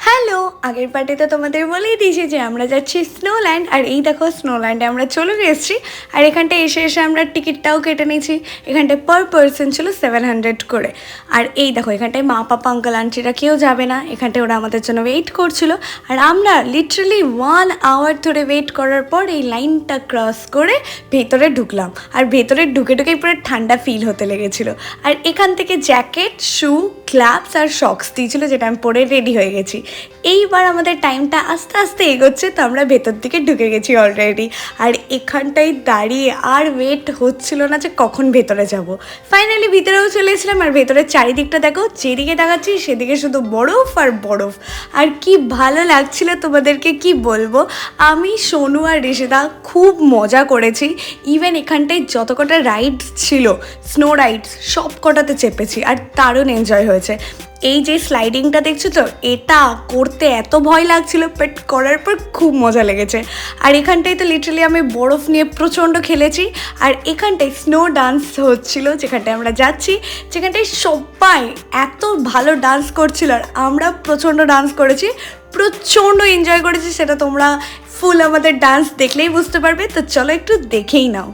Hello, আগের পার্টিতে তোমাদের বলেই দিয়েছি যে আমরা যাচ্ছি স্নোল্যান্ড। আর এই দেখো স্নোল্যান্ডে আমরা চলে এসেছি। আর এখানটায় এসে আমরা টিকিটটাও কেটে নিয়েছি। এখানটায় পার পারসন ছিল 700 করে। আর এই দেখো এখানটায় মা পাপা আঙ্কেল আন্টিরা কেউ যাবে না, এখানটায় ওরা আমাদের জন্য ওয়েট করছিল। আর আমরা লিটারালি 1 আওয়ার ধরে ওয়েট করার পর এই লাইনটা ক্রস করে ভেতরে ঢুকলাম। আর ভেতরে ঢুকেই পুরো ঠান্ডা ফিল হতে লেগেছিলো। আর এখান থেকে জ্যাকেট, শু, গ্লাভস আর শক্স দিয়েছিলো, যেটা আমি পরে রেডি হয়ে গেছি। এইবার আমাদের টাইমটা আস্তে আস্তে এগোচ্ছে, তো আমরা ভেতর দিকে ঢুকে গেছি অলরেডি। আর এখানটায় দাঁড়িয়ে আর ওয়েট হচ্ছিল না যে কখন ভেতরে যাব। ফাইনালি ভিতরেও চলে এসেছিলাম। আর ভেতরের চারিদিকটা দেখো, যেদিকে দেখাচ্ছি সেদিকে শুধু বরফ আর বরফ। আর কি ভালো লাগছিল তোমাদেরকে কি বলবো। আমি, সোনু আর ঋষিদা খুব মজা করেছি। ইভেন এখানটায় যত কটা রাইডস ছিল, স্নো রাইডস, সব কটাতে চেপেছি আর দারুণ এনজয় হয়েছে। এই যে স্লাইডিংটা দেখছো তো, এটা করতে এত ভয় লাগছিল, বাট করার পর খুব মজা লেগেছে। আর এখানটায় তো লিটারালি আমি বরফ নিয়ে প্রচণ্ড খেলেছি। আর এখানটায় স্নো ডান্স হচ্ছিল, যেখানটায় আমরা যাচ্ছি, যেখানটায় সবাই এত ভালো ডান্স করছিল আর আমরা প্রচণ্ড ডান্স করেছি, প্রচণ্ড এনজয় করেছি। সেটা তোমরা ফুল আমাদের ডান্স দেখলেই বুঝতে পারবে। তো চলো একটু দেখেই নাও।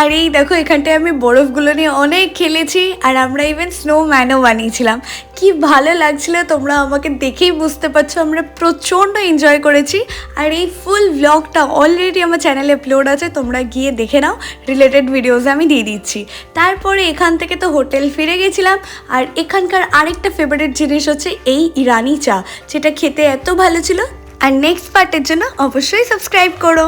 আর এই দেখো এখানটায় আমি বরফগুলো নিয়ে অনেক খেলেছি। আর আমরা ইভেন স্নোম্যানও বানিয়েছিলাম। কি ভালো লাগছিল, তোমরা আমাকে দেখেই বুঝতে পারছো। আমরা প্রচণ্ড এনজয় করেছি। আর এই ফুল ব্লগটা অলরেডি আমার চ্যানেলে আপলোড আছে, তোমরা গিয়ে দেখে নাও। রিলেটেড ভিডিওস আমি দিয়ে দিচ্ছি। তারপরে এখান থেকে তো হোটেল ফিরে গেছিলাম। আর এখানকার আরেকটা ফেভারিট জিনিস হচ্ছে এই ইরানি চা, যেটা খেতে এত ভালো ছিল। আর নেক্সট পার্টের জন্য অবশ্যই সাবস্ক্রাইব করো।